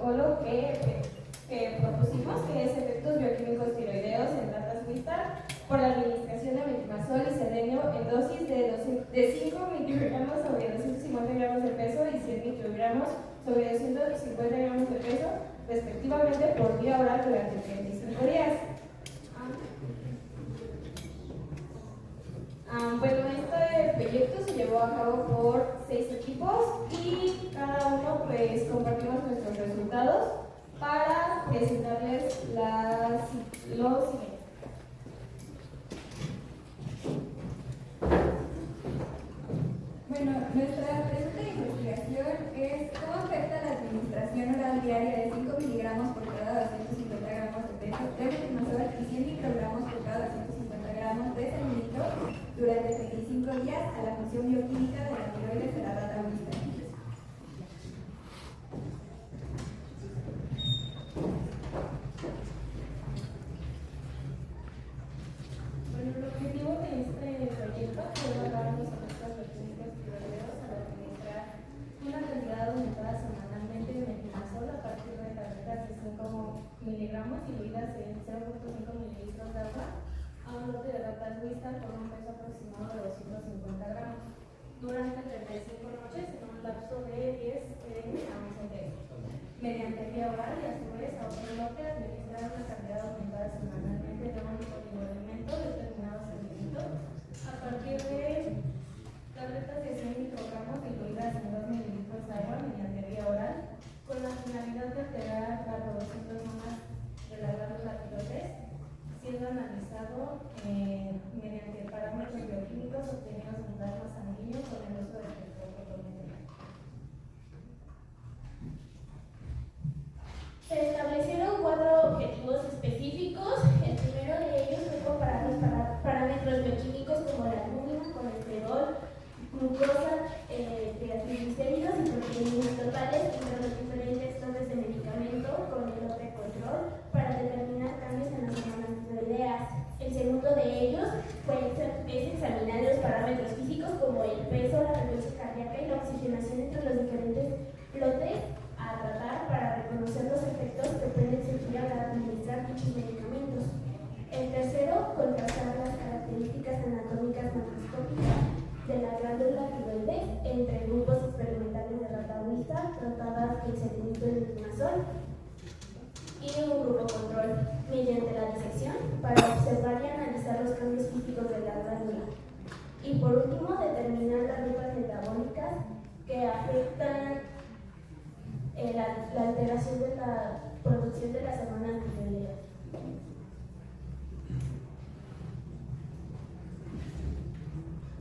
protocolo que propusimos, que es efectos bioquímicos tiroideos en ratas Wistar por la administración de metimazol y selenio en dosis de 5 microgramos sobre 250 gramos de peso y 100 microgramos sobre 250 gramos de peso, respectivamente, por vía oral durante 35 días. Bueno, este proyecto se llevó a cabo por 6 equipos y cada uno pues compartimos nuestros resultados para presentarles los siguientes. Bueno, nuestra pregunta de investigación es ¿cómo afecta la administración oral diaria de 5 miligramos por cada 250 gramos de peso de metimazol y 100 microgramos por cada 250 gramos de selenitro durante 35 días a la función bioquímica de la tiroides de la rata Wistar? Bueno, el objetivo de este proyecto fue evaluar los efectos bioquímicos tiroideos al administrar una cantidad aumentada semanalmente de metimazol a partir de tabletas de 5 miligramos diluidas en 0.5 mililitros de agua a un lote de ratas Wistar con un peso aproximado de 250 gramos durante 35 noches en un lapso de 10 a 11 días. Mediante vía oral y a su vez a otro lote administrar una cantidad aumentada semanalmente de un polimolemento determinados en minutos a partir de tabletas de 100 microgramos diluidas en 2 mililitros de agua mediante vía oral con la finalidad de alterar la producción de hormonas de la glándula tiroides, siendo analizado mediante parámetros bioquímicos obtenidos en plasma sanguíneo con el uso de espectrófotometría. Se establecieron 4 objetivos específicos. El primero de ellos fue comparar los parámetros bioquímicos como la albúmina, colesterol, glucosa, triglicéridos y proteínas totales entre los diferentes lotes de medicamento con el lote control para determinar cambios en las hormonas tiroideas. El segundo de ellos es examinar los parámetros físicos como el peso, la frecuencia cardíaca y la oxigenación entre los diferentes lotes a tratar para reconocer los efectos que pueden surgir al administrar dichos medicamentos. El tercero, contrastar las características anatómicas macroscópicas de la glándula tiroides entre grupos experimentales de rata Wistar tratadas con selenitro y metimazol y un grupo control mediante la disección para observar y analizar los cambios físicos de la glándula. Y por último, determinar las rutas metabólicas que afectan la alteración de la producción de las hormonas tiroideas.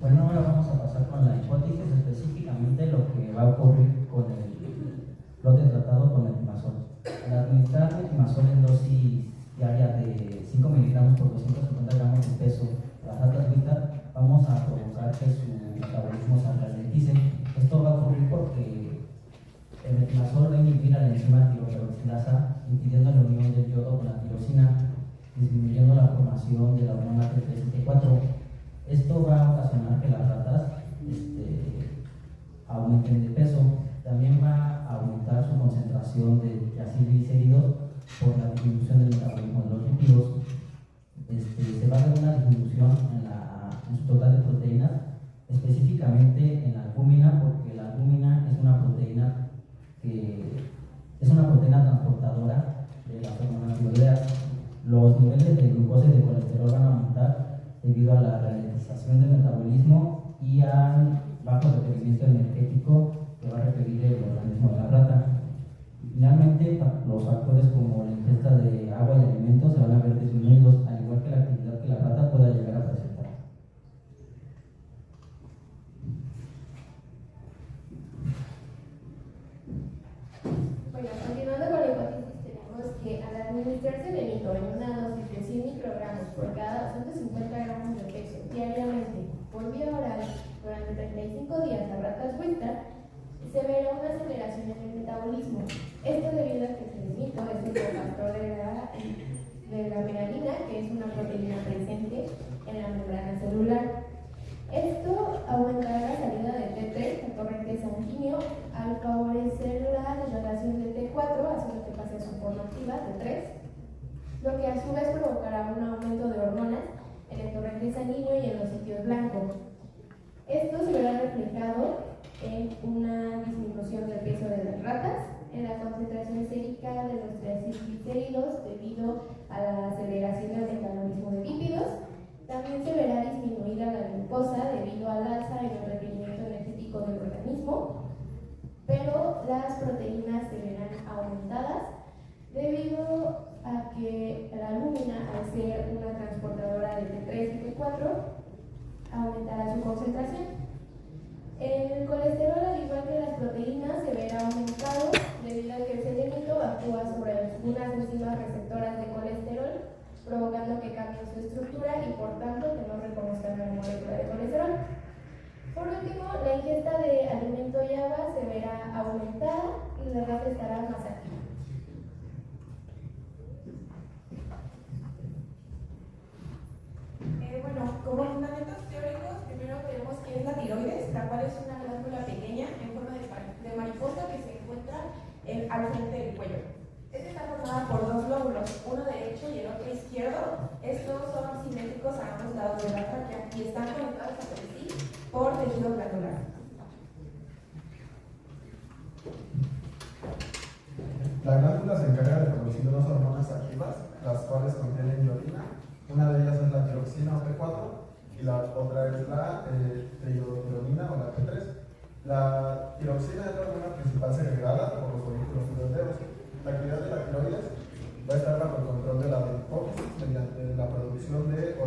Bueno, ahora vamos a pasar con la hipótesis, específicamente lo que va a ocurrir con el lote tratado con metimazol. Al administrar metimazol en dosis diaria de 5 miligramos por 250 gramos de peso a las ratas Wistar, vamos a provocar que su metabolismo se ralentice. Esto va a ocurrir porque el metimazol va a inhibir a la enzima tiroperoxidasa, impidiendo la unión del yodo con la tirosina, disminuyendo la formación de la hormona T3-T4. Esto va a ocasionar que las ratas aumenten de peso. También va a aumentar su concentración de triglicéridos por la disminución del metabolismo de los lípidos. Se va a ver una disminución en su total de proteínas, específicamente en la albúmina, porque la albúmina es una proteína transportadora de las hormonas tiroideas. Los niveles de glucosa y de colesterol van a aumentar debido a la ralentización del metabolismo y al bajo requerimiento energético que va a requerir el organismo de la rata. Finalmente, los factores como la ingesta de agua y alimentos se van a ver disminuidos, al igual que la actividad que la rata pueda llegar a presentar. Bueno, continuando con la hipótesis, tenemos que al administrar selenitro en una dosis de 100 microgramos por cada 250 gramos de peso diariamente por vía oral durante 35 días a ratas Wistar, se verá una aceleración en el metabolismo. Esto debido a que el selenitro es un cofactor de la melanina, que es una proteína presente reproductiva T3, lo que a su vez provocará un aumento de hormonas en el torrente sanguíneo y en los sitios blancos. Esto se verá reflejado en una disminución del peso de las ratas, en la concentración sérica de los triglicéridos debido a la aceleración del metabolismo de lípidos. También se verá disminuida la glucosa debido al alza en el requerimiento energético del organismo, pero las proteínas se verán aumentadas debido a que la albúmina, al ser una transportadora de T3 y T4, aumentará su concentración. El colesterol, al igual que las proteínas, se verá aumentado debido a que el selenito actúa sobre unas enzimas receptoras de colesterol, provocando que cambie su estructura y por tanto que no reconozcan la molécula de colesterol. Por último, la ingesta de alimento GABA se verá aumentada y la rata estará más activa. Como fundamentos teóricos, primero tenemos que es la tiroides, la cual es una glándula pequeña en forma de mariposa que se encuentra al frente del cuello. Esta está formada por dos lóbulos, uno derecho y el otro izquierdo. Estos son simétricos a ambos lados de la tráquea y están conectados entre sí por tejido glandular. La glándula se encarga de producir dos hormonas activas, las cuales contienen iodina. Una de ellas es la tiroxina o T4 y la otra es la triiodina o la T3. La tiroxina es la hormona principal segregada por los folículos tiroideos. La actividad de la tiroides va a estar bajo el control de la hipófisis mediante la producción de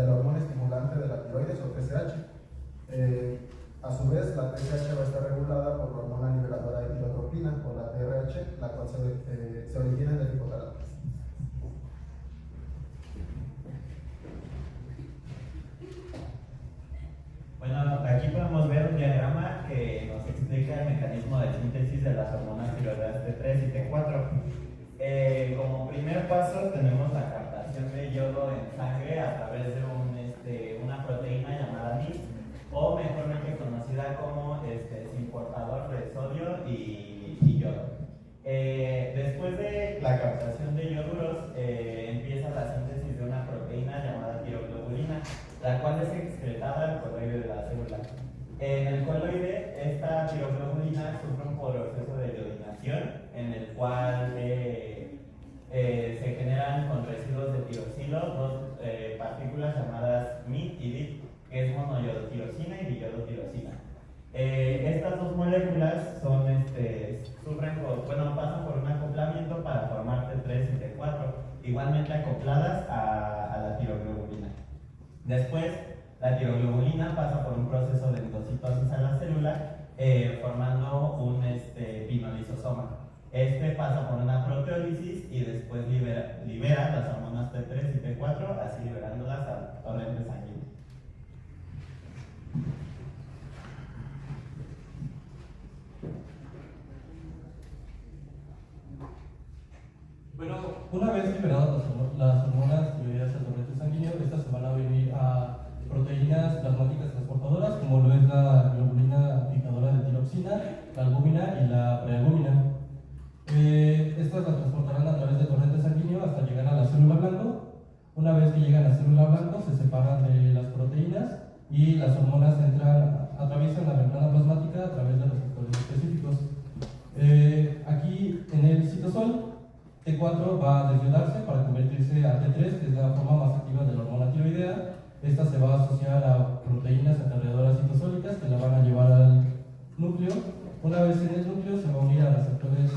la hormona estimulante de la tiroides o TSH. A su vez, la TSH va a estar regulada por la hormona liberadora de tirotropina o la TRH, la cual se origina del hipotálamo. Bueno, aquí podemos ver un diagrama que nos explica el mecanismo de síntesis de las hormonas tiroideas T3 y T4. Como primer paso tenemos la captación de yodo en sangre a través de una proteína llamada NIS, o mejormente conocida como portador de sodio y yodo. Después de la captación de ioduros, empieza la síntesis de una proteína llamada tiroglobulina, la cual es excretada al coloide de la célula. En el coloide, esta tiroglobulina sufre un proceso de iodinación en el cual se generan con residuos de tiroxilo dos partículas llamadas MIT y DIT, que es monoyodotirosina y diyodotirosina. Estas dos moléculas pasan por un acoplamiento para formar T3 y T4, igualmente acopladas a la tiroglobulina. Después, la tiroglobulina pasa por un proceso de endocitosis a la célula, formando un pinolisosoma. Este pasa por una proteólisis y después libera las hormonas T3 y T4, así liberándolas al torrente sanguíneo. Bueno, una vez liberadas las hormonas tiroideas al torrente sanguíneo, estas se van a unir a proteínas plasmáticas transportadoras, como lo es la globulina fijadora de tiroxina, la albúmina y la prealbúmina. Estas las transportarán a través del torrente sanguíneo hasta llegar a la célula blanco. Una vez que llegan a la célula blanco, se separan de las proteínas y las hormonas atraviesan la membrana plasmática a través de receptores específicos. Aquí en el citosol, T4 va a desviolarse para convertirse a T3, que es la forma más activa de la hormona tiroidea. Esta se va a asociar a proteínas acarreadoras citosólicas que la van a llevar al núcleo. Una vez en el núcleo se va a unir a receptores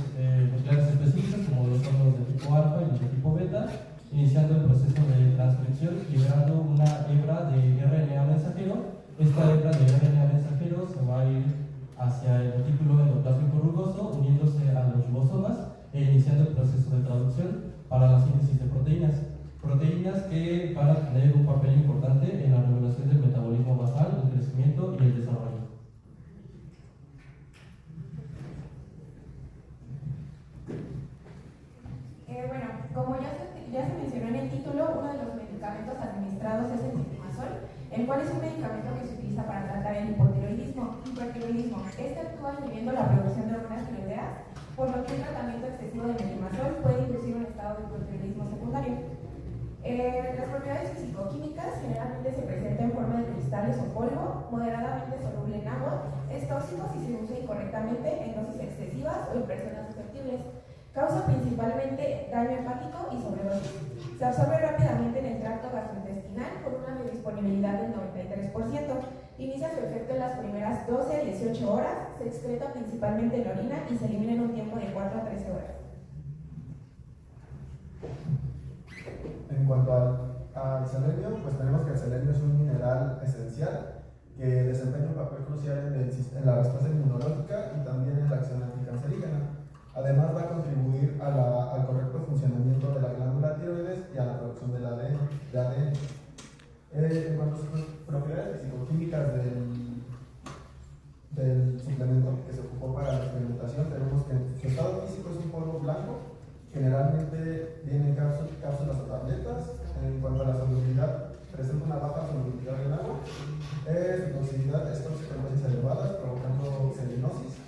nucleares específicos, como los son los de tipo alfa y los de tipo beta, iniciando el proceso de transcripción, liberando una hebra de RNA mensajero. Esta hebra de RNA mensajero se va a ir hacia el retículo endoplásmico rugoso, uniéndose a los ribosomas e iniciando el proceso de traducción para la síntesis de proteínas. Proteínas que van a tener un papel importante en la regulación del metabolismo basal, el crecimiento y el desarrollo. Como ya se mencionó en el título, uno de los medicamentos administrados es el metimazol, el cual es un medicamento que se utiliza para tratar el hipotiroidismo. hipertiroidismo. Este actúa inhibiendo la producción de hormonas tiroideas, por lo que un tratamiento excesivo de metimazol puede inducir un estado de hipertiroidismo secundario. Las propiedades fisicoquímicas generalmente se presentan en forma de cristales o polvo, moderadamente soluble en agua, es tóxico si se usa incorrectamente en dosis excesivas o en personas susceptibles. Causa principalmente daño hepático y sobredosis. Se absorbe rápidamente en el tracto gastrointestinal con una biodisponibilidad del 93%. Inicia su efecto en las primeras 12 a 18 horas, se excreta principalmente en orina y se elimina en un tiempo de 4 a 13 horas. En cuanto al selenio, pues tenemos que el selenio es un mineral esencial que desempeña un papel crucial en la respuesta inmunológica y también en la acción anticancerígena. Además va a contribuir al correcto funcionamiento de la glándula tiroides y a la producción de ADN. En cuanto a sus propiedades fisicoquímicas del suplemento que se ocupó para la experimentación, tenemos que su estado físico es un polvo blanco, generalmente viene en cápsulas o tabletas. En cuanto a la solubilidad, presenta una baja solubilidad en agua. Su toxicidad es tóxica en dosis elevadas, provocando selenosis.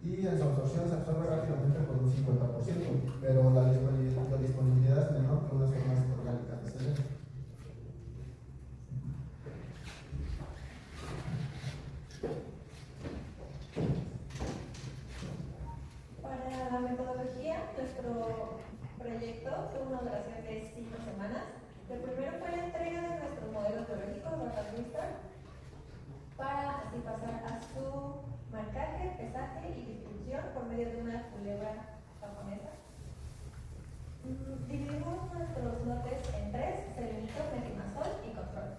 Y en su absorción se absorbe rápidamente por un 50%, pero la disponibilidad es menor que unas formas orgánicas de selenio. Para la metodología, nuestro proyecto tuvo una duración de 5 semanas. El primero fue la entrega de nuestros modelos biológicos, Waterwister, para así pasar a su marcaje, pesaje y distribución por medio de una culebra japonesa. Dividimos nuestros lotes en 3: selenito, metimazol y control.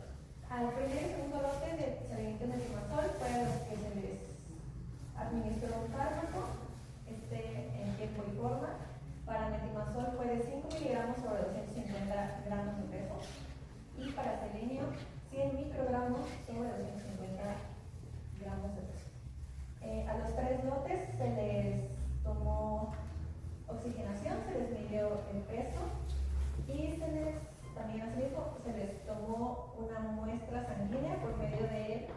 Al primer y segundo lote de selenito y metimazol fue a los que se les administró un fármaco en tiempo y forma. Para metimazol fue de 5 miligramos sobre 250 gramos de peso y para selenio 100 microgramos sobre 250 gramos de peso. A los 3 lotes se les tomó oxigenación, se les midió el peso y también asimismo se les tomó una muestra sanguínea por medio de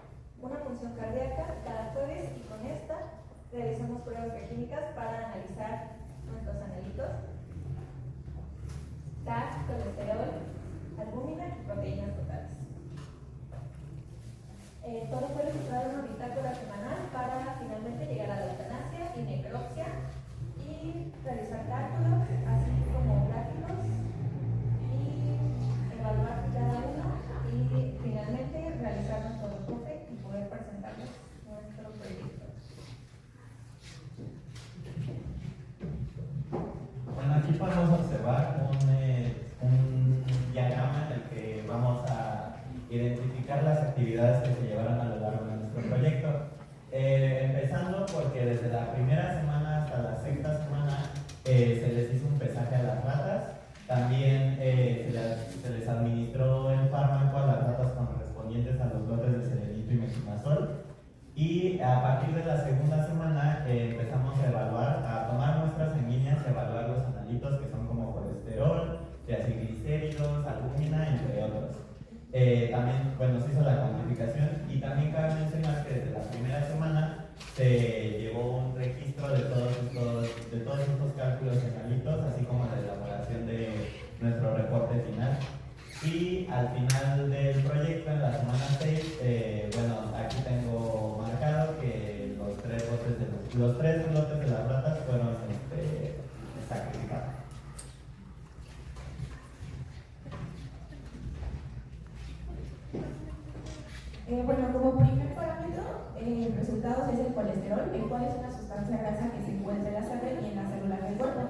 una función cardíaca cada jueves, y con esta realizamos pruebas bioquímicas para analizar nuestros analitos, TAC, colesterol, albúmina y proteínas totales. Todo fue registrado en una bitácora semanal para finalmente llegar a la eutanasia y necropsia y realizar cálculos, así como gráficos y evaluar cada uno y finalmente realizar nuestro reporte y poder presentarles nuestro proyecto. Bueno, aquí podemos observar un diagrama en el que vamos a identificar las actividades que se llevaron a lo largo de nuestro proyecto. Empezando porque desde la primera semana hasta la sexta semana se les hizo un pesaje a las ratas. También se les administró el fármaco a las ratas correspondientes a los lotes de selenito y metimazol. Y a partir de la segunda semana empezamos a tomar muestras sanguíneas y evaluar los analitos, que son como colesterol, triglicéridos, albúmina, entre otros. También se hizo la cuantificación, y también cabe mencionar que desde la primera semana se llevó un registro de todos estos cálculos y analitos, así como la elaboración de nuestro reporte final. Y al final del proyecto, en la semana 6, aquí tengo marcado que los tres lotes de las ratas fueron sacrificados. Como primer parámetro, el resultado es el colesterol, el cual es una sustancia grasa que se encuentra en la sangre y en las células del cuerpo.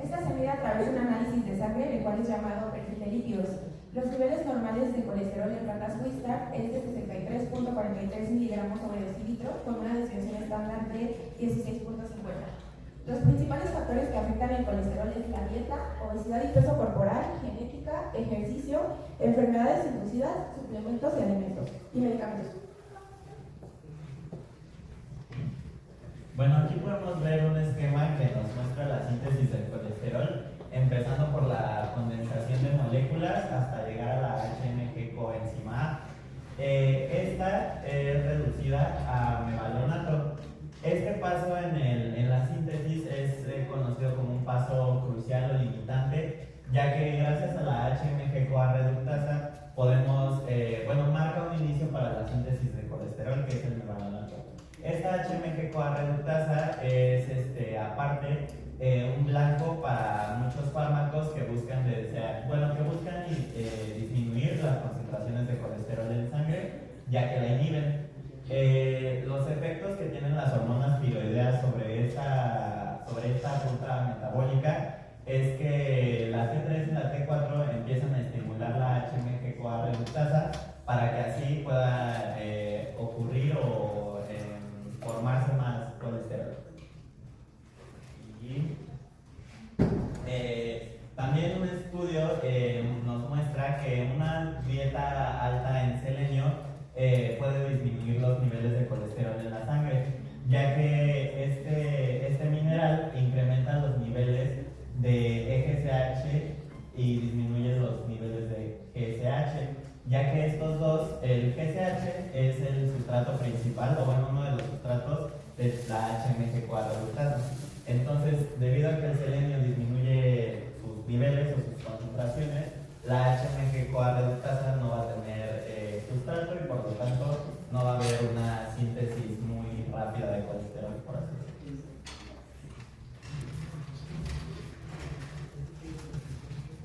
Esta se mide a través de un análisis de sangre, el cual es llamado perfil de lípidos. Los niveles normales de colesterol en ratas Wistar es de 63.43 miligramos sobre decilitro, con una desviación estándar de 16.50. Los principales factores que afectan el colesterol es la dieta, obesidad y peso corporal, genética, ejercicio, enfermedades inducidas, suplementos y alimentos y medicamentos. Bueno, aquí podemos ver un esquema que nos muestra la síntesis del colesterol, empezando por la condensación de moléculas hasta llegar a la HMG coenzima A. Esta es reducida a mevalonato. Este paso en la síntesis es conocido como un paso crucial o limitante, ya que gracias a la HMG-CoA reductasa podemos, marca un inicio para la síntesis de colesterol, que es el mevalonato. Esta HMG-CoA reductasa es, aparte, un blanco para muchos fármacos que buscan, disminuir las concentraciones de colesterol en sangre, ya que la inhiben. Los efectos que tienen las hormonas tiroideas sobre esta ruta metabólica es que la T3 y la T4 empiezan a estimular la HMG-CoA reductasa para que así pueda ocurrir o formarse más colesterol. Y también un estudio nos muestra que una dieta alta en selenio puede disminuir los niveles de colesterol en la sangre, ya que este mineral incrementa los niveles de EGCH y disminuye los niveles de GSH, ya que estos dos, el GSH es el sustrato principal, o uno de los sustratos de la HMG-CoA reductasa. Entonces, debido a que el selenio disminuye sus niveles o sus concentraciones, la HMG-CoA reductasa no va a tener sustrato y por lo tanto no va a haber una síntesis muy rápida de colesterol, por así decirlo.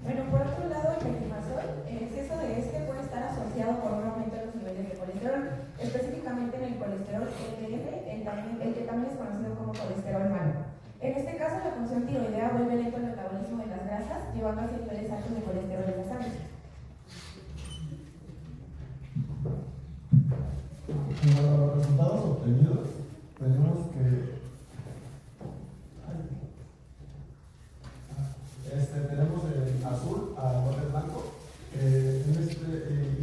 Bueno, por otro lado, el metimazol, el exceso de este puede estar asociado con un aumento de los niveles de colesterol, específicamente en el colesterol LDL, el que también es conocido como colesterol malo. En este caso, la función tiroidea vuelve lento el metabolismo de las grasas, llevando a niveles altos de colesterol en la sangre. En cuanto a los resultados obtenidos, tenemos que tenemos en azul a bote blanco, y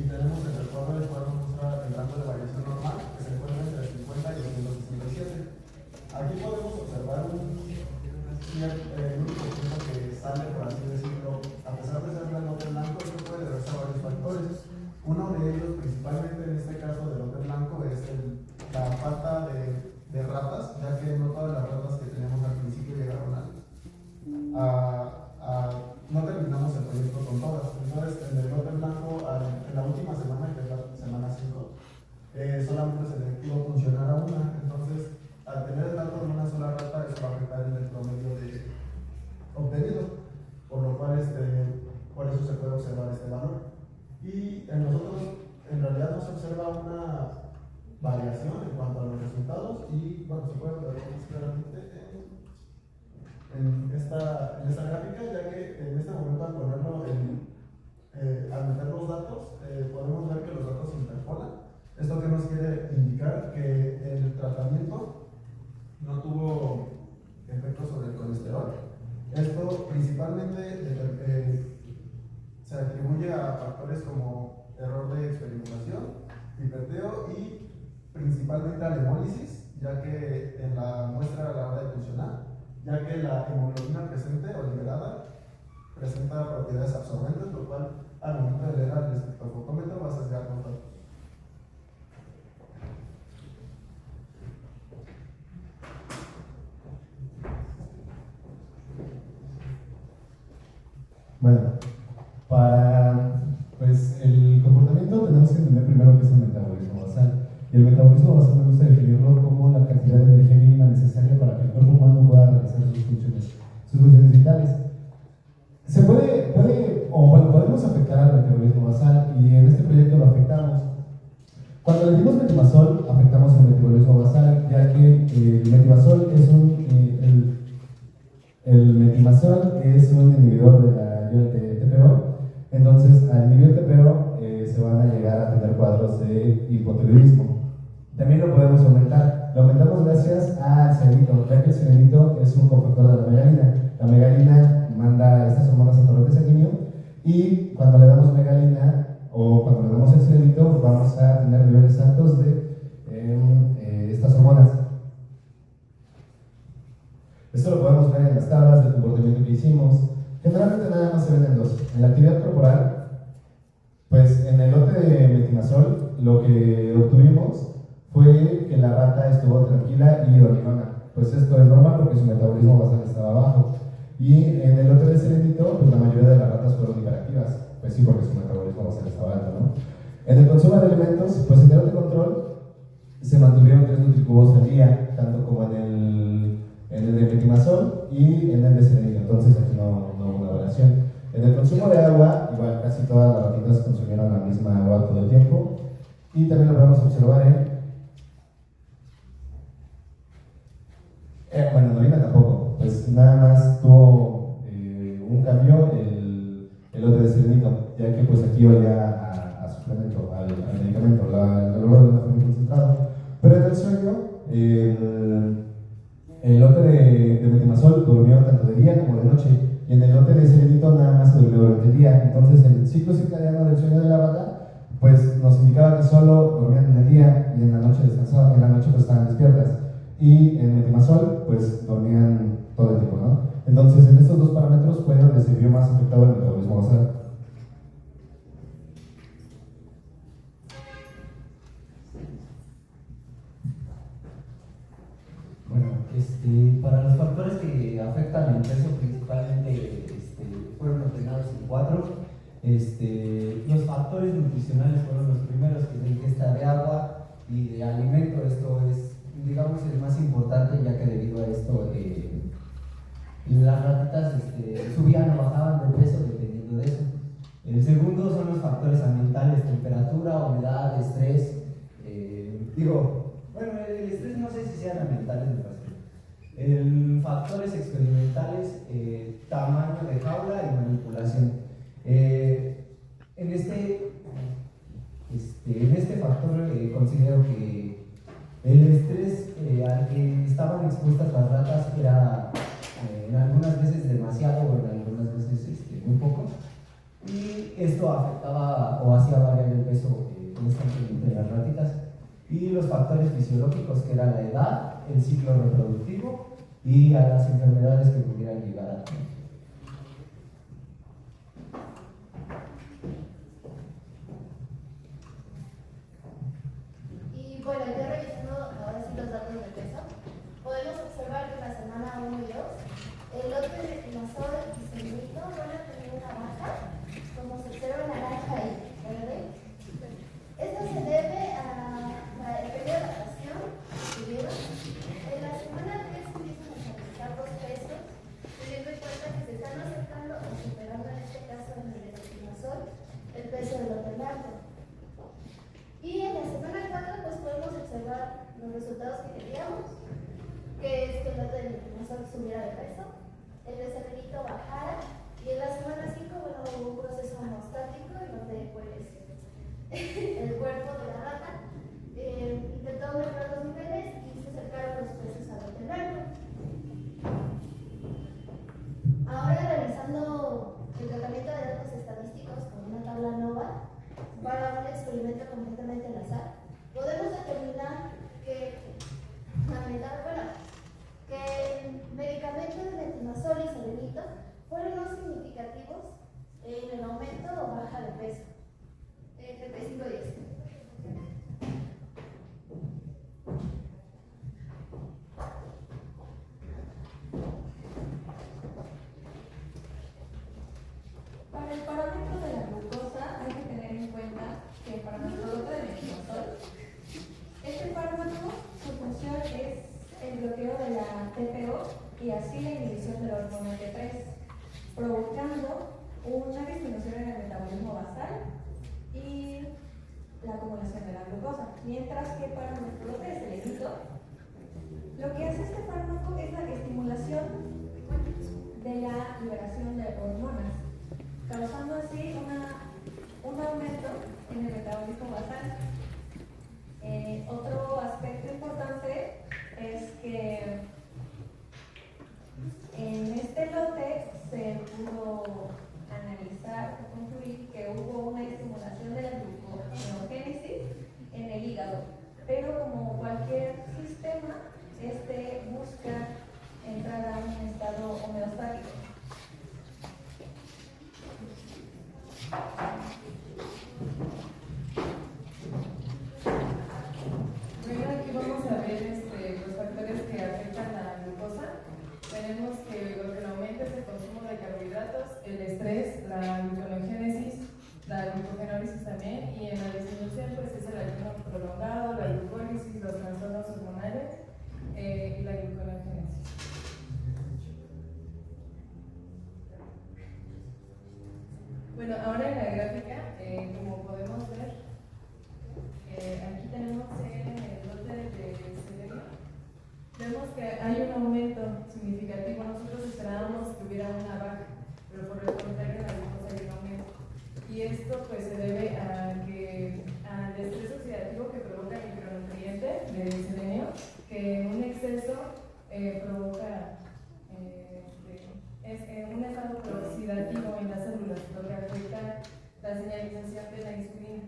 tenemos en el cuadro de podemos mostrar el rango de variación normal, que se encuentra entre 50 y 267. Aquí podemos observar un único punto que sale, por así decirlo, a pesar de ser el lote blanco, esto puede deberse a varios factores. Uno de ellos, principalmente en este caso del lote blanco, es la falta de ratas, ya que no todas las ratas que tenemos al principio llegaron no terminamos el proyecto con todas. Entonces, en el lote blanco, en la última semana, que es la semana 5, solamente se le pudo funcionar a una. Entonces, al tener el dato de una sola rata, eso va a afectar en el promedio obtenido, por lo cual por eso se puede observar este valor. Y en nosotros, en realidad, no se observa una variación en cuanto a los resultados, y bueno, se puede ver más claramente en esta gráfica, ya que en este momento, al ponerlo al meter los datos, podemos ver que los datos se interpolan. ¿Esto qué nos quiere indicar? Que el tratamiento no tuvo efecto sobre el colesterol. Esto principalmente se atribuye a factores como error de experimentación, pipeteo y principalmente a la hemólisis, ya que en la muestra a la hora de funcionar, ya que la hemoglobina presente o liberada presenta propiedades absorbentes, lo cual al momento de leer al espectrofotómetro va a sesgar los datos. Bueno, para el comportamiento tenemos que entender primero qué es el metabolismo basal. Y el metabolismo basal me gusta definirlo como la cantidad de energía mínima necesaria para que el cuerpo humano pueda realizar sus funciones vitales. Podemos afectar al metabolismo basal, y en este proyecto lo afectamos. Cuando le dimos metimazol, afectamos el metabolismo basal, ya que el metimazol es un inhibidor de la TPO. Entonces, al inhibir TPO se van a llegar a tener cuadros de hipotiroidismo. También lo podemos aumentar. Lo aumentamos gracias al selenito, ya que el selenito es un cofactor de la megalina. La megalina manda estas hormonas al torrente sanguíneo, y cuando le damos megalina o cuando le damos el selenito, vamos a tener niveles altos de estas hormonas. Esto lo podemos ver en las tablas de comportamiento que hicimos. Generalmente nada más se ven en dos. En la actividad corporal, pues en el lote de metimazol lo que obtuvimos fue que la rata estuvo tranquila y dormilona. Pues esto es normal porque su metabolismo basal estaba bajo. Y en el lote de serenito, pues la mayoría de las ratas fueron hiperactivas. Pues sí, porque su metabolismo basal estaba alto, ¿no? En el consumo de alimentos, pues en el lote control se mantuvieron 3 nutricubos al día, tanto como en el de metimazol y en el de serenito. Entonces aquí no hubo una variación. En el consumo de agua, igual casi todas las ratitas consumieron la misma agua todo el tiempo. Y también lo podemos observar bueno, en orina tampoco, pues nada más tuvo un cambio el lote de serenito, ya que pues aquí olía a suplemento, al medicamento, el olor no fue muy concentrado. Pero en el sueño, el lote de metimazol durmió tanto de día como de noche, y en el lote de serenito nada más se durmió durante el día. Entonces el ciclo circadiano del sueño de la rata pues nos indicaba que solo dormían en el día y en la noche descansaban, en la noche pues estaban despiertas. Y en metimazol pues dormían todo el tiempo, ¿no? Entonces en estos dos parámetros fue donde se vio más afectado el metabolismo basal. Bueno, para los factores que afectan el peso principalmente fueron ordenados en 4. Los factores nutricionales fueron los primeros, que es la ingesta de agua y de alimento. Esto es, digamos, el más importante, ya que debido a esto las ratitas subían o bajaban de peso dependiendo de eso. El segundo son los factores ambientales: temperatura, humedad, estrés. Bueno, el estrés no sé si sean ambientales, me parece. Factores experimentales, tamaño de jaula y manipulación. En este factor considero que el estrés al que estaban expuestas las ratas era en algunas veces demasiado o en algunas veces muy poco, y esto afectaba o hacía variar el peso constantemente de las ratitas. Y los factores fisiológicos, que eran la edad, el ciclo reproductivo y a las enfermedades que pudieran llegar a tener. Y bueno, ya revisando ahora sí los datos de peso, podemos observar que en la semana 1 y 2, el lote de metimazol y serenito van a tener una baja, como se observa naranja y verde. Esto se debe al periodo de adaptación que tuvieron. En la semana 3 empiezan a estabilizar los pesos, teniendo en cuenta que se están acercando o superando, en este caso en el metimazol, el peso del lote largo. Y en la semana 4 pues podemos observar los resultados que queríamos, que es que el lote de metimazol subiera de peso, el de serenito bajara, y en la semana 5 bueno, hubo un proceso homostático en donde pues el cuerpo de la rata intentó mejorar los niveles y se acercaron los pesos al lote largo. Ahora, realizando el tratamiento de datos estadísticos con una tabla NOVA para un experimento completamente al azar, podemos determinar que medicamentos de metimazol y serenito fueron más significativos en el aumento o baja de peso. 35-10. Para el parámetro de la glucosa hay que tener en cuenta que para nuestro lote de metimazol, este parámetro, su función es el bloqueo de la TPO y así la inhibición de la hormona T3, provocando una disminución en el metabolismo basal y la acumulación de la glucosa. Mientras que para nuestro lote de serenito, lo que hace este fármaco es la estimulación de la liberación de hormonas, causando así un aumento en el metabolismo basal. Otro aspecto importante es que en este lote se pudo analizar o concluir que hubo una estimulación de la gluconeogénesis en el hígado, pero como cualquier sistema, busca entrar a un estado homeostático. que hay un aumento significativo. Nosotros esperábamos que hubiera una baja, pero por el contrario en la glucosa hay un aumento. Y esto pues se debe a que al estrés oxidativo que provoca el micronutriente de selenio, que un exceso provoca un estado oxidativo en las células, lo que afecta la señalización de la insulina.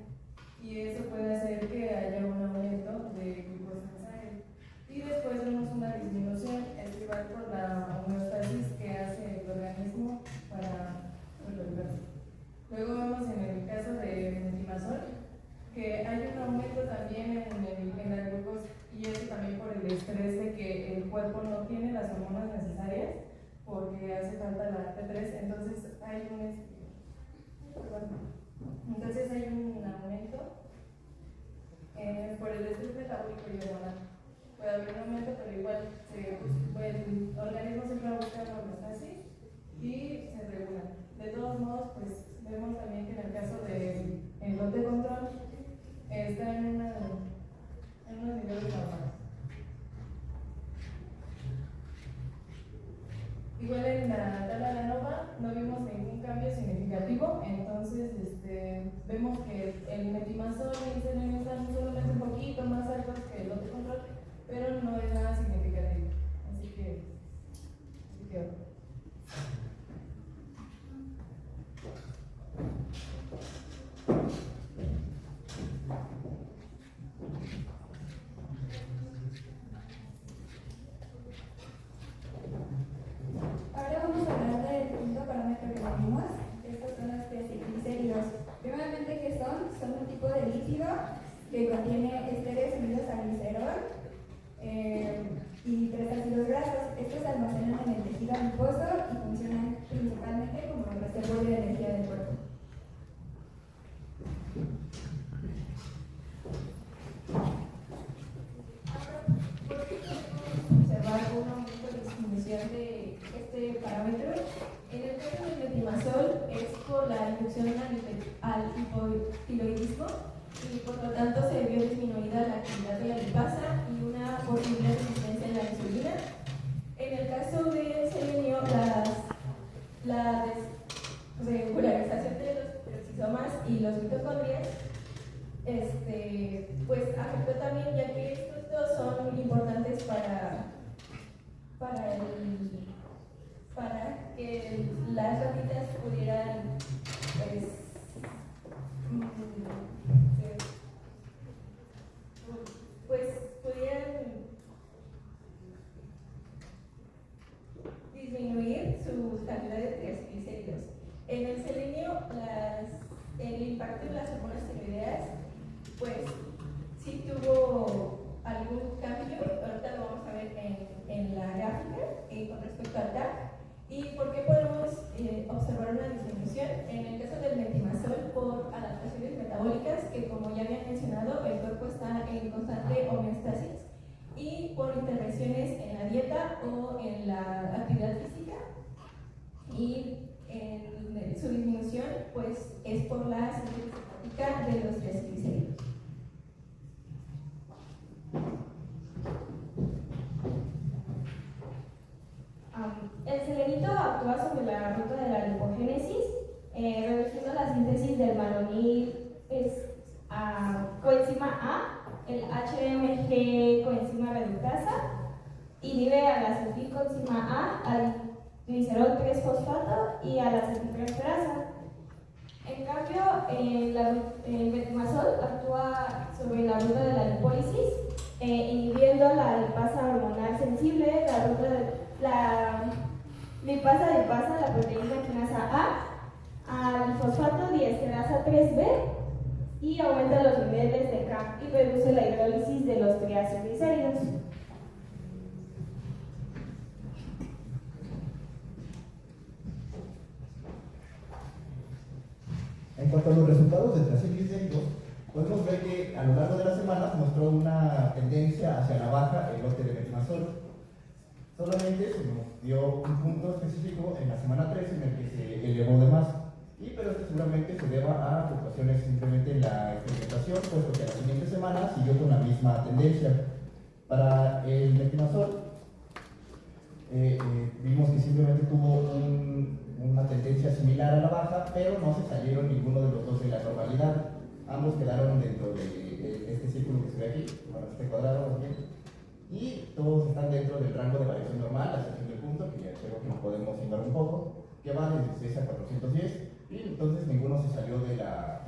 Y eso puede hacer que haya un aumento de glucosa en sangre. Y después vemos una disminución, es igual por la homeostasis que hace el organismo para regularse. Luego vemos en el caso de metimazol que hay un aumento también en la glucosa, y eso también por el estrés de que el cuerpo no tiene las hormonas necesarias porque hace falta la T3, entonces hay un aumento por el estrés metabólico y hormonal. Puede haber un aumento, pero igual el organismo siempre va a buscar la homeostasis y se regula. De todos modos, pues vemos también que en el caso del lote control está en unos niveles normales. Igual en la tabla de ANOVA no vimos ningún cambio significativo, entonces vemos que el metimazol y el selenio están solamente un poquito más altos que el lote control, pero no es nada significativo. Así que ahora vamos a hablar del quinto parámetro que tenemos. Estos son los triglicéridos. Primeramente, ¿qué son? Son un tipo de líquido que contiene ésteres unidos a glicerol y 3 ácidos grasos. Estos se almacenan en el tejido adiposo y funcionan principalmente como reservorio de energía del cuerpo. observar un aumento de disminución de este parámetro. En el caso del metimazol es por la inducción al hipotiroidismo y por lo tanto se vio disminuida la actividad de la lipasa y una posible resistencia en la insulina. En el caso del selenio, la desregularización de los peroxisomas y los mitocondrias pues afectó también, ya que estos dos son importantes para que las ratitas pudieran pudieran disminuir su cantidad de triglicéridos. En el selenio, el impacto en las hormonas tiroideas pues sí tuvo algún cambio, ahorita lo vamos a ver en la gráfica con respecto al TAC. ¿Y por qué podemos observar una disminución? En el caso del metimazol, por adaptaciones metabólicas, que como ya había mencionado, el cuerpo está en constante homeostasis, y por intervenciones en la dieta o en la actividad física, y su disminución pues es por la síntesis hepática de los triglicéridos. El selenito actúa sobre la ruta de la lipogénesis, reduciendo la síntesis del malonil coenzima A, el HMG coenzima reductasa, inhibe a la acetilcoenzima A, al glicerol 3-fosfato y a la acetiltransferasa. En cambio, el metimazol actúa sobre la ruta de la lipólisis, inhibiendo la lipasa hormonal sensible, la lipasa adipasa, la proteína quinasa A, al fosfato diesterasa 3B, y aumenta los niveles de CAM y reduce la hidrólisis de los triacilglicéridos. En cuanto a los resultados de triglicéridos, podemos ver que a lo largo de las semanas mostró una tendencia hacia la baja el lote de metimazol. Solamente se nos dio un punto específico en la semana 3 en el que se elevó de más, pero esto seguramente se deba a fluctuaciones simplemente en la experimentación, puesto que la siguiente semana siguió con la misma tendencia. Para el metimazol vimos que simplemente tuvo una tendencia similar a la baja, pero no se salieron ninguno de los dos de la normalidad. Ambos quedaron dentro de este círculo que se ve aquí, bueno, este cuadrado más bien, y todos están dentro del rango de variación normal, a excepción del punto, que ya creo que lo podemos indagar un poco, que va desde 6 a 410, y entonces ninguno se salió de la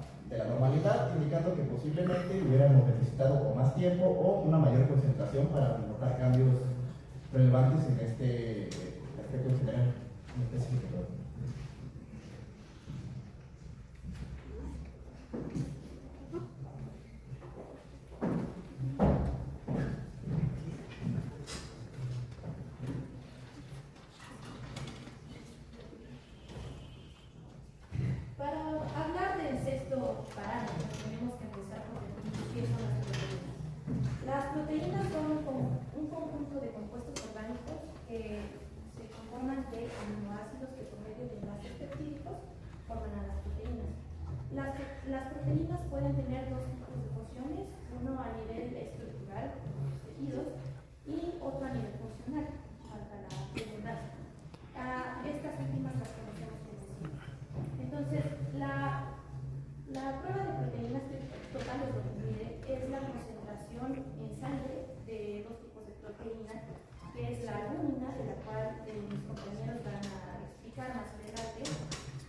normalidad, indicando que posiblemente hubiéramos necesitado o más tiempo o una mayor concentración para provocar cambios relevantes en este aspecto general, en específico. Para hablar del sexto parámetro, tenemos que empezar por definir qué son las proteínas. Las proteínas son un conjunto de compuestos orgánicos que se conforman de aminoácidos que por medio de enlaces peptídicos forman a las proteínas. Las proteínas pueden tener dos tipos de funciones, uno a nivel estructural, los tejidos, y otro a nivel funcional, para la redundancia. Estas últimas las conocemos como enzimas. Entonces, la prueba de proteínas totales lo que mide es la concentración en sangre de dos tipos de proteínas, que es la albúmina, de la cual mis compañeros van a explicar más adelante,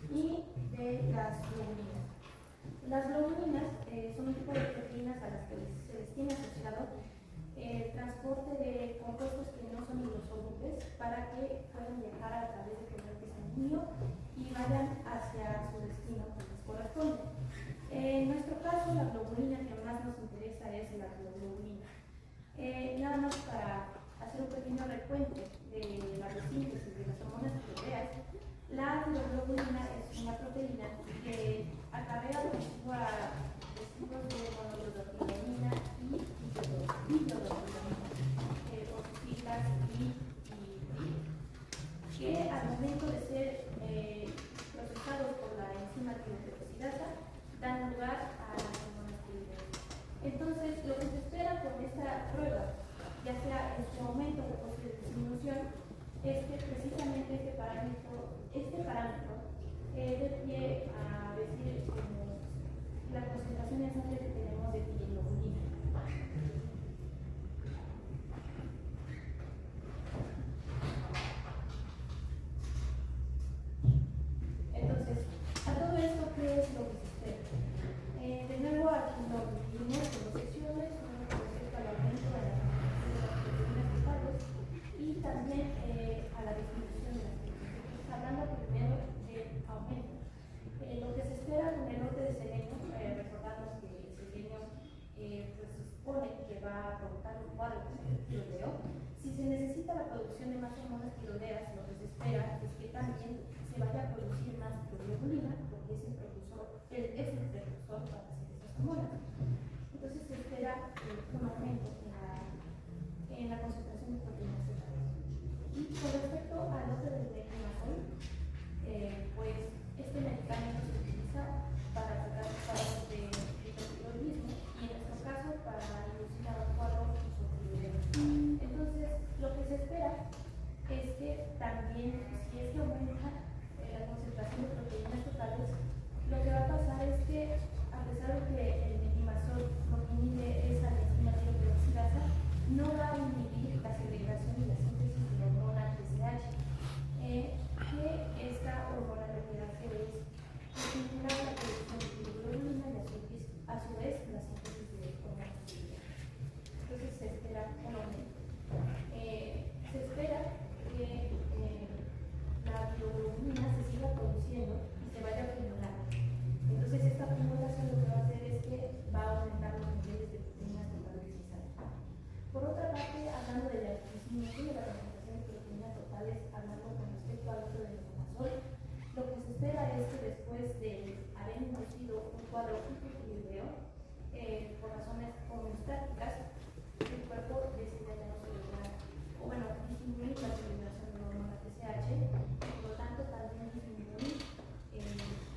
y de las globulinas. Las globulinas son un tipo de proteínas a las que se les tiene asociado el transporte de compuestos que no son hidrosolubles para que puedan viajar a través del torrente sanguíneo y vayan hacia su destino que les corresponde. En nuestro caso, la globulina que más nos interesa es la globulina. Nada más para hacer un pequeño recuento de la síntesis de las hormonas tiroideas, la globulina es una proteína que acarrea residuos de monoglobulina y bioglobulina, por sus siglas que al momento de ser procesados por la enzima tiroideoxidasa dan lugar a las hormonas tiroideas. Entonces, lo que se espera con esta prueba, ya sea en su aumento o posible disminución, es que precisamente este parámetro dé pie a decir la concentración en sangre que tenemos de globulina. Entonces, a todo esto, ¿qué es lo que se espera? De nuevo, aquí lo dividimos en dos secciones, una con respecto al aumento de las proteínas totales y también a la disminución de las proteínas. Hablando primero del aumento. Lo que se espera con el lote de selenio, recordamos que el selenio pues, se supone que va a provocar un cuadro de tiroideo. Si se necesita la producción de más hormonas tiroideas, lo que se espera es que también se vaya a producir más globulina, porque es el precursor para hacer esas hormonas. Entonces se espera un aumento en la concentración de proteínas totales. Y con respecto al lote del meclizol, pues este medicamento se utiliza para tratar cuadros de hipotiroidismo y en nuestro caso para inducir a un cuadro hipotiroideo. Entonces, lo que se espera es que también, si es que aumenta la concentración de proteínas totales, lo que va a pasar es que, a pesar de que el metimazol lo que inhibe es la enzima tiroideoxidasa, no va a inhibir la segregación y la síntesis de la hormona TSH. Que esta hormona lo que hace es estimular la producción de globulina y a su vez la síntesis de hormonas tiroideas. Entonces se espera un aumento. Se espera que la globulina se siga produciendo y se vaya acumulando. Entonces esta acumulación lo que va a hacer es que va a aumentar los niveles de proteínas totales en sangre. Por otra parte, hablando de la disminución de la concentración de proteínas totales, hablando con respecto al uso del meclizol, lo que se espera es que después de haber inducido un cuadro hipotiroideo, por razones homeostáticas, el cuerpo decide ya no celebrar, o bueno, disminuir la celebración de la hormona TSH, y por lo tanto también disminuir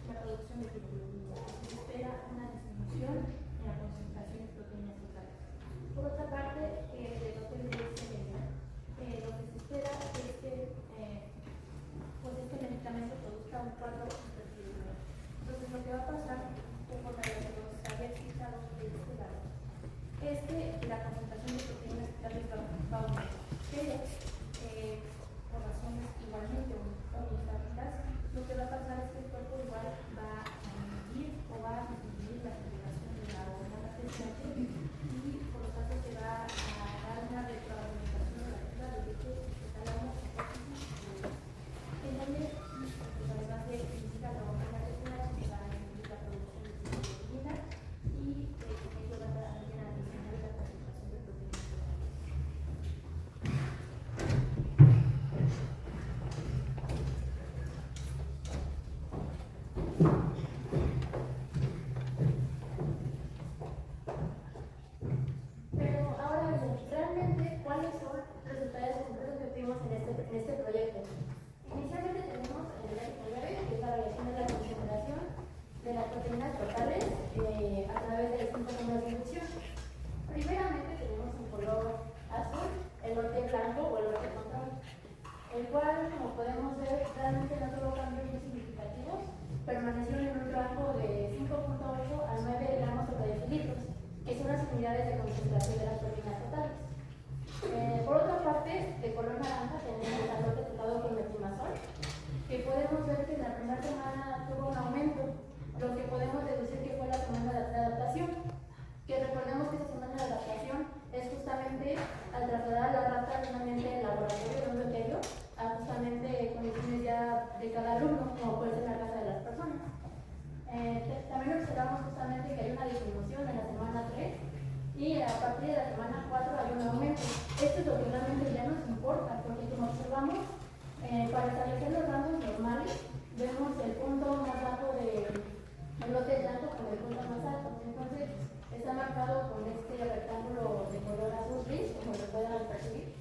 la producción de globulina. Se espera una disminución en la concentración de proteínas totales. Por otra parte, del lote de selenio, lo que se espera es que unidades de concentración de las proteínas totales. Por otra parte, de color naranja tenemos al lote tratado con metimazol, que podemos ver que en la primera semana tuvo un aumento, lo que podemos deducir que fue la semana de adaptación, que recordemos que esa semana de adaptación es justamente al trasladar la rata de un ambiente de laboratorio de un bacterio a justamente condiciones ya de cada alumno, como puede ser la casa de las personas. También observamos justamente que hay una disminución en la semana 3 y a partir de la semana 4 hay un aumento. Esto es lo que realmente ya nos importa, porque como observamos, para establecer los rangos normales, vemos el punto más bajo del lote blanco con el punto más alto. Entonces, está marcado con este rectángulo de color azul gris, como lo puedan percibir.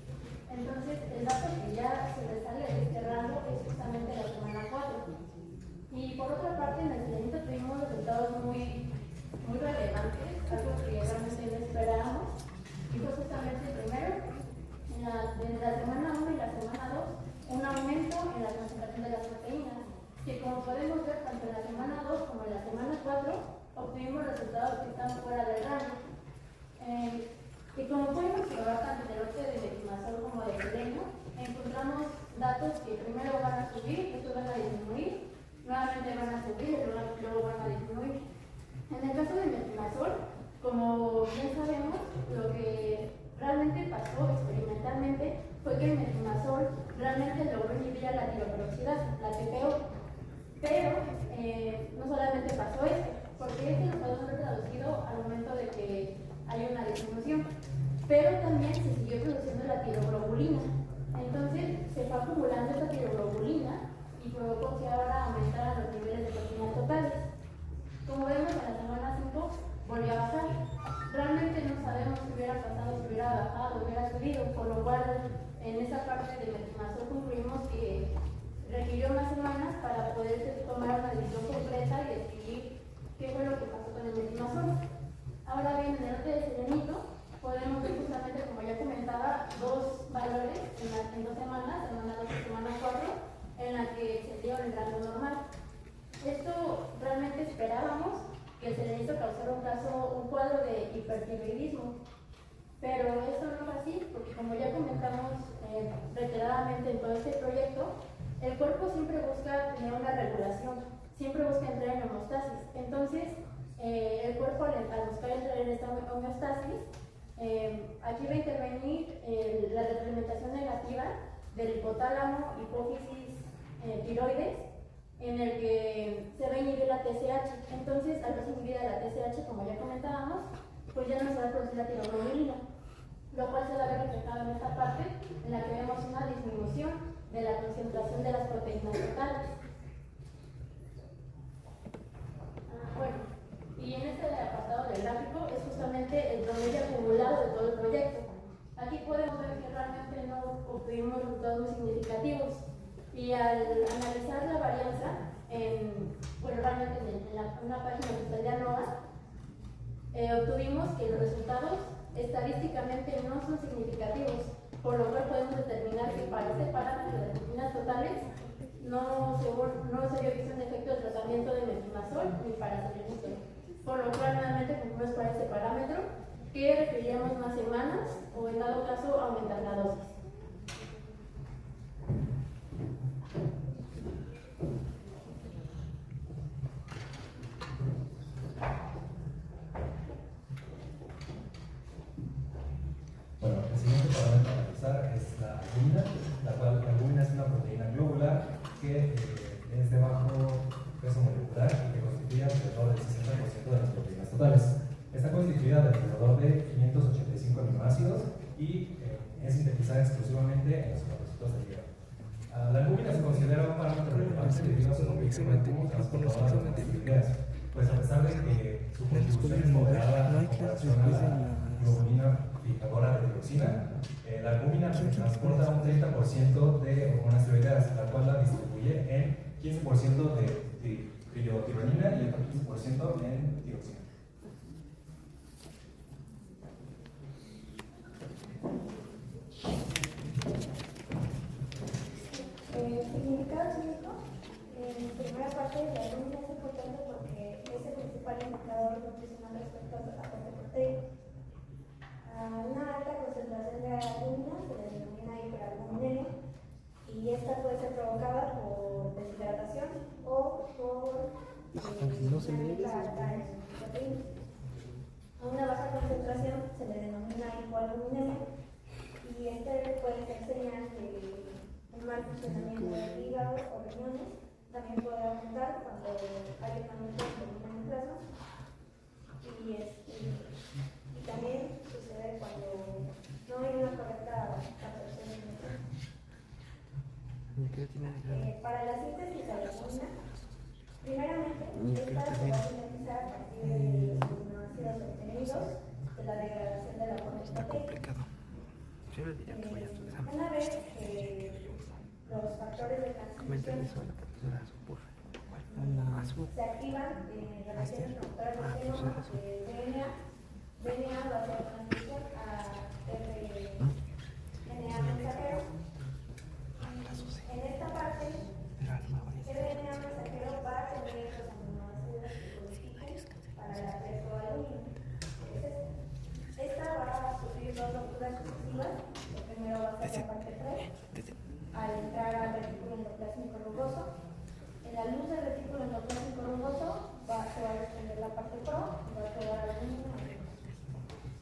Entonces, el dato que ya se sale de este rango es justamente la semana 4. Y por otra parte, en el selenito tuvimos resultados muy relevantes, algo que realmente no esperábamos. Y fue justamente primero, en la semana 1 y la semana 2, un aumento en la concentración de las proteínas, que como podemos ver tanto en la semana 2 como en la semana 4, obtuvimos resultados que están fuera del rango. Y como podemos observar tanto en el lote de metimazol como de selenio, encontramos datos que primero van a subir, después van a disminuir, nuevamente van a subir y luego van a disminuir. En el caso de metimazol, como bien sabemos, lo que realmente pasó experimentalmente fue que el metimazol realmente logró inhibir a la tiroperoxidasa, la TPO. Pero no solamente pasó esto, porque esto lo podemos ver traducido al momento de que hay una disminución, pero también se siguió produciendo la tiroglobulina. Entonces se fue acumulando esta tiroglobulina y provocó que ahora aumentaran los niveles de proteínas totales. Como vemos, en la semana 5 volvió a bajar. Realmente no sabemos si hubiera pasado, si hubiera bajado, hubiera subido, por lo cual en esa parte de metimazol concluimos que requirió más semanas para poder tomar una decisión completa y decidir qué fue lo que pasó con el metimazol. Ahora bien, en el lote de selenito podemos ver justamente, como ya comentaba, dos valores en 2 semanas, semana 2 y semana 4, en la que se dio el rango normal. Esto realmente esperábamos que el selenito causara un cuadro de hipertiroidismo, pero esto no fue así, porque como ya comentamos reiteradamente en todo este proyecto, el cuerpo siempre busca tener una regulación, siempre busca entrar en homeostasis. Entonces, el cuerpo al buscar entrar en esta homeostasis, aquí va a intervenir la retroalimentación negativa del hipotálamo, hipófisis, tiroides, en el que se va a inhibir la TSH. Entonces, al verse inhibida la TSH, como ya comentábamos, pues ya no se va a producir la tiroglobulina, lo cual se va a ver reflejado en esta parte, en la que vemos una disminución de la concentración de las proteínas totales. Bueno, y en este apartado del gráfico es justamente el promedio acumulado de todo el proyecto. Aquí podemos ver que realmente no obtuvimos resultados muy significativos. Y al analizar la varianza, realmente en una página oficial de ANOVA, obtuvimos que los resultados estadísticamente no son significativos, por lo cual podemos determinar que para este parámetro de proteínas totales no se vio visto un efecto de tratamiento de metimazol ni para selenito, por lo cual nuevamente concluimos para este parámetro que requeriríamos más semanas o en dado caso aumentar la dosis. Bueno, el siguiente parámetro a analizar es la albúmina, la cual la albúmina es una proteína globular que es de bajo peso molecular y que constituye alrededor del 60% de las proteínas totales. Está constituida de alrededor de 585 aminoácidos y es sintetizada exclusivamente en los hepatocitos del hígado. La albúmina se considera un parámetro relevante debido a su condición como transportadora de las ideas, pues a pesar de que su contribución es moderada en comparación a la globulina fijadora de tiroxina, la albúmina transporta un 30% de hormonas tiroideas, la cual la distribuye en 15% de triotironina y el 15% en tiroxina. Significado químico, en primera parte de la albúmina es importante porque es el principal indicador nutricional respecto a la fuente proteica. hipoalbuminemia, y este puede ser señal de un mal funcionamiento del hígado o riñones. También puede aumentar cuando hay un aumento de volumen en plasma, y también sucede cuando no hay una correcta absorción de nutrientes. Para la síntesis de la albumina, primeramente, esta se va a sintetizar a partir de los aminoácidos obtenidos de la degradación de la corteza proteica. Una vez que los factores de transcripción se activan en relaciones contra el genoma de DNA, DNA va a hacer transmisión a RNA mensajero. En esta parte, RNA mensajero va a tener los aminoácidos que codifican para la preproalbumina. Esta va a sufrir dos rupturas sucesivas. Lo primero va a ser la parte 3, al entrar al retículo endoplásmico rugoso. En la luz del retículo endoplasmico rugoso se va a desprender la parte pro y va a quedar albúmina.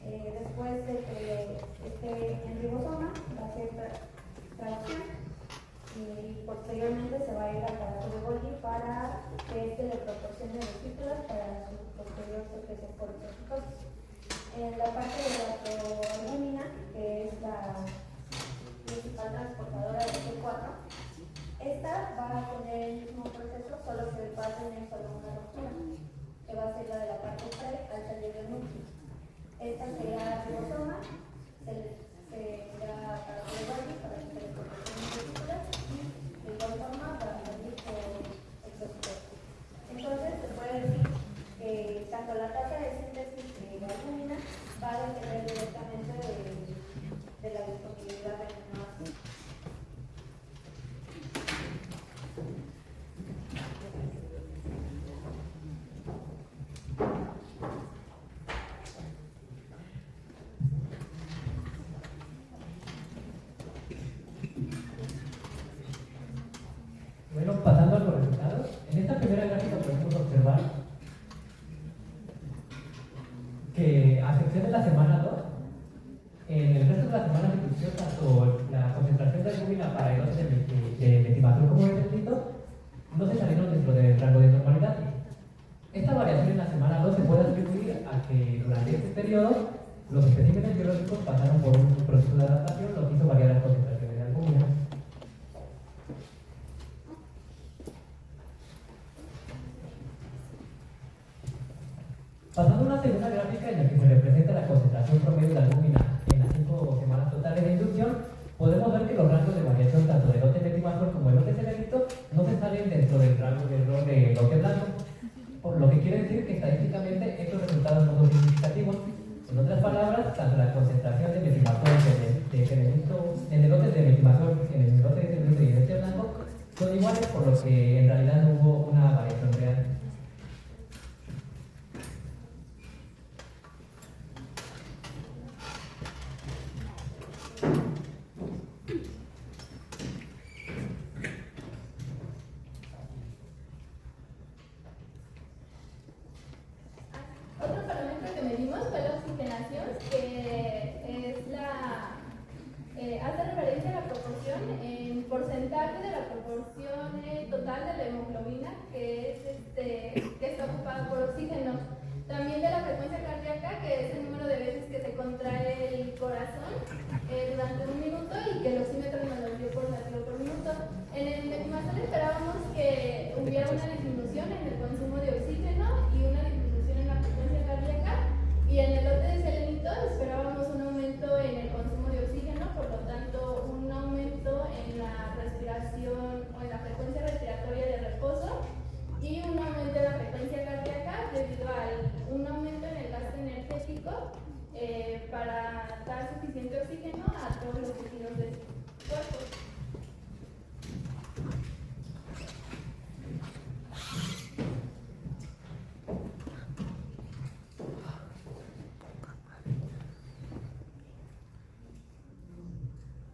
Después de que esté en ribosoma, va a ser traducción y posteriormente se va a ir al aparato de Golgi para que este le proporcione vesículas para su posterior secreción por hipocitosis. En la parte de la proalbúmina, que es la principal transportadora de T4, esta va a tener el mismo proceso, solo que va a tener solo una ruptura, que va a ser la de la parte 3 al salir del núcleo. Esta será ribosoma, se irá para el Golgi para que se le proporcione vesículas y de igual forma para salir por exocitosis. Entonces se puede decir que tanto la tasa de síntesis de la albúmina va a depender directamente de la disponibilidad de aminoácidos. Bueno, pasando a los resultados, en esta primera gráfica podemos observar que a excepción de la semana 2, en el resto de las semanas de inducción, tanto la concentración de albúmina para el lote de metimazol como de tetrito no se salieron dentro del rango de normalidad. Esta variación en la semana 2 se puede atribuir a que durante este periodo los especímenes biológicos pasaron por un proceso de adaptación, lo que hizo variar las concentraciones de albúmina. Pasando a una segunda gráfica en la que se representa la concentración promedio de albúmina en las 5 semanas totales de inducción, podemos ver que los rangos de variación tanto del lote metimazol como el lote selenito no se salen dentro del rango de error del lote blanco, por lo que quiere decir que estadísticamente estos resultados no son significativos. En otras palabras, tanto la concentración de metimazol de selenito en el lote de metimazol, en el lote de selenito y en el lote blanco son iguales, por lo que en realidad no hubo una variación real. Otro parámetro que medimos fue la oxigenación, que es hace referencia a la proporción en porcentaje de la proporción total de la hemoglobina que está ocupada por oxígeno. También de la frecuencia cardíaca, que es el número de veces que se contrae el corazón durante un minuto y que el oxímetro nos lo dio por latido por minuto. En el metimazol esperábamos que hubiera una disminución en el consumo de oxígeno y una disminución en la frecuencia cardíaca, y en el lote de selenito esperábamos un aumento en el consumo de oxígeno, por lo tanto un aumento en la respiración o en la frecuencia respiratoria de reposo y un aumento en la frecuencia cardíaca debido a un aumento en el gasto energético para dar suficiente oxígeno a todos los tejidos del cuerpo.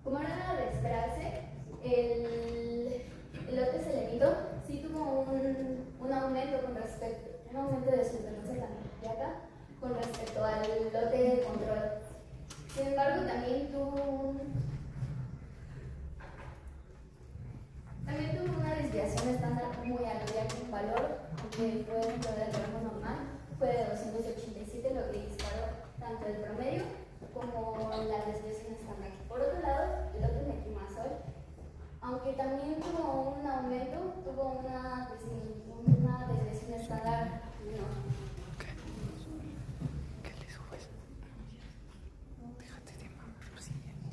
Como era de esperarse, el lote selenito sí tuvo un aumento de su frecuencia cardíaca con respecto al lote de control. Sin como la desviación estándar. Por otro lado, el lote metimazol, aunque también tuvo un aumento, tuvo una desviación estándar menor.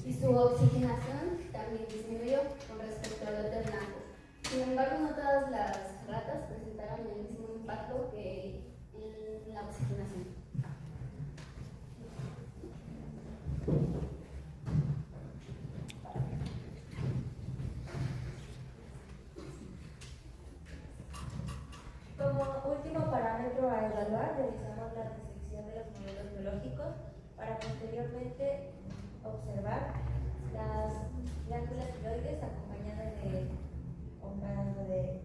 Y su oxigenación también disminuyó con respecto al lote blanco. Sin embargo, no todas las ratas presentaron el mismo impacto que en la oxigenación. Como último parámetro a evaluar, realizamos la restricción de los modelos biológicos para posteriormente observar las glándulas tiroides acompañadas de un grado de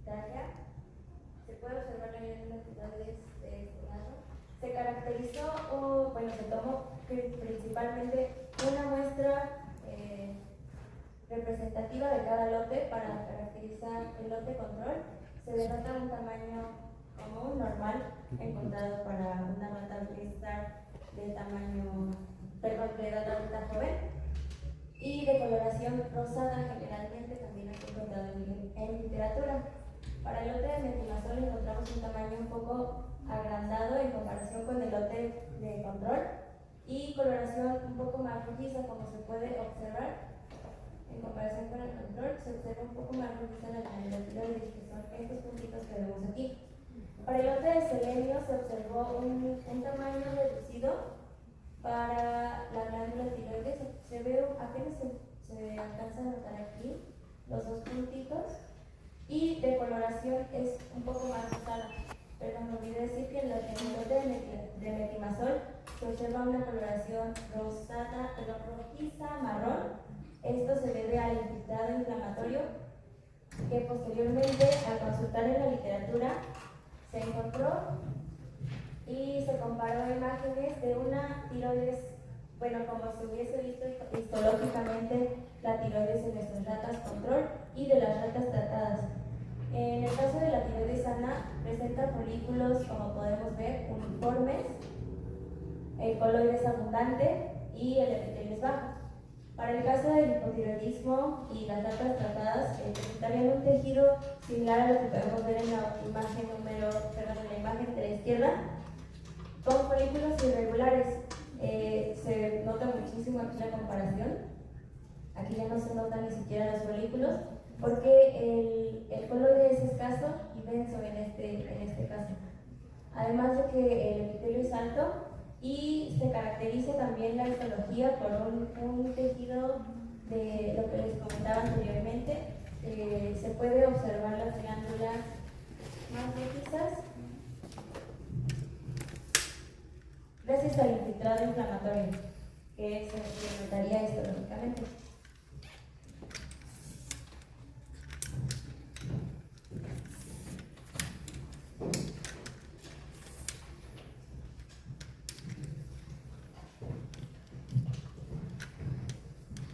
talla. Se puede observar la glándula tiroides de este lado. Se caracterizó, se tomó principalmente una muestra representativa de cada lote para caracterizar el lote control. Se denota un tamaño común, normal, encontrado para una rata Bristar de edad adulta joven, y de coloración rosada, generalmente también es encontrado en literatura. Para el lote de metimazol encontramos un tamaño un poco agrandado en comparación con el lote de control y coloración un poco más rojiza, como se puede observar. En comparación con el control, se observa un poco más rojiza la glándula tiroides, que son estos puntitos que vemos aquí. Para el lote de selenio se observó un tamaño reducido para la glándula tiroides. Se ve apenas se alcanza a notar aquí los dos puntitos, y de coloración es un poco más rosada. Pero me olvidé decir que en el lote de metimazol se observa una coloración rosada, rojiza, marrón. Esto se debe al infiltrado inflamatorio que posteriormente, al consultar en la literatura, se encontró y se comparó imágenes de una tiroides, como se hubiese visto histológicamente la tiroides en nuestras ratas control y de las ratas tratadas. En el caso de la tiroides sana, presenta folículos, como podemos ver, uniformes, el coloide es abundante y el epitelio es bajo. Para el caso del hipotiroidismo y las ratas tratadas, presentarían un tejido similar a lo que podemos ver en la imagen de la izquierda, con folículos irregulares. Se nota muchísimo aquí la comparación. Aquí ya no se notan ni siquiera los folículos, porque el coloide es escaso y denso en este caso. Además de que el epitelio es alto, y se caracteriza también la histología por un tejido de lo que les comentaba anteriormente. Se puede observar las glándulas más rojizas gracias al infiltrado inflamatorio que se incrementaría histológicamente.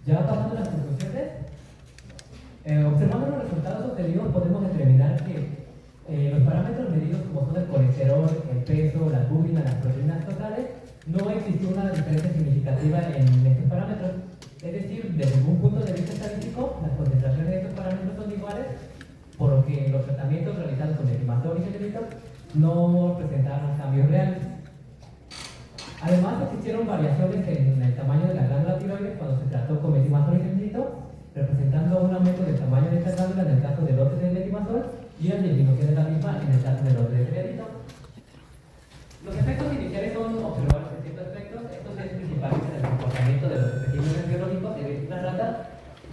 Ya pasando a las conclusiones, observando los resultados obtenidos podemos determinar que los parámetros medidos, como son el colesterol, el peso, la albúmina, las proteínas totales, no existió una diferencia significativa en estos parámetros. Es decir, desde un punto de vista estadístico, las concentraciones de estos parámetros son iguales, por lo que los tratamientos realizados con metimazol y selenito no presentaron cambios reales. Además, existieron variaciones en el tamaño de la glándula tiroides cuando se trató con metimazol y selenito, representando un aumento del tamaño de esta glándula en el caso del lote de metimazol y una disminución de la misma en el caso del lote de selenito. Los efectos iniciales son observables en ciertos aspectos. Esto es principalmente en el comportamiento de los especímenes biológicos de distintas ratas,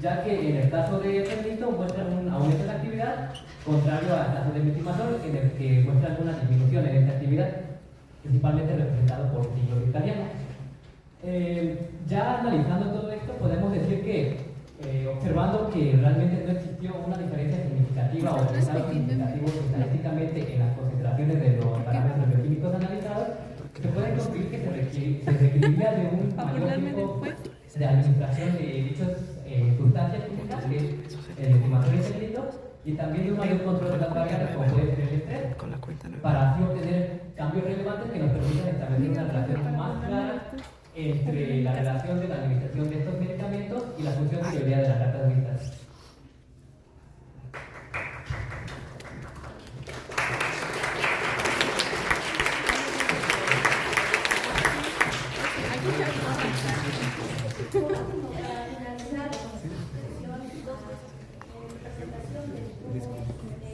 ya que en el caso de selenito muestran un aumento de la actividad, contrario al caso de metimazol, en el que muestran una disminución en esta actividad, principalmente representado por ciclo circadiano. Ya analizando todo esto, podemos decir que observando que realmente no existió una diferencia significativa o resultados significativos estadísticamente en las concentraciones de los parámetros bioquímicos analizados, se puede concluir que se requeriría de un mayor tiempo de administración de dichas sustancias químicas, que es el metimazol y selenito, y también de un mayor control de las variables, como puede ser el estrés, para así obtener cambios relevantes que nos permitan establecer una relación más clara entre la relación de la administración de estos medicamentos y la función tiroidea de las ratas mixtas. Por último, para finalizar la presentación del grupo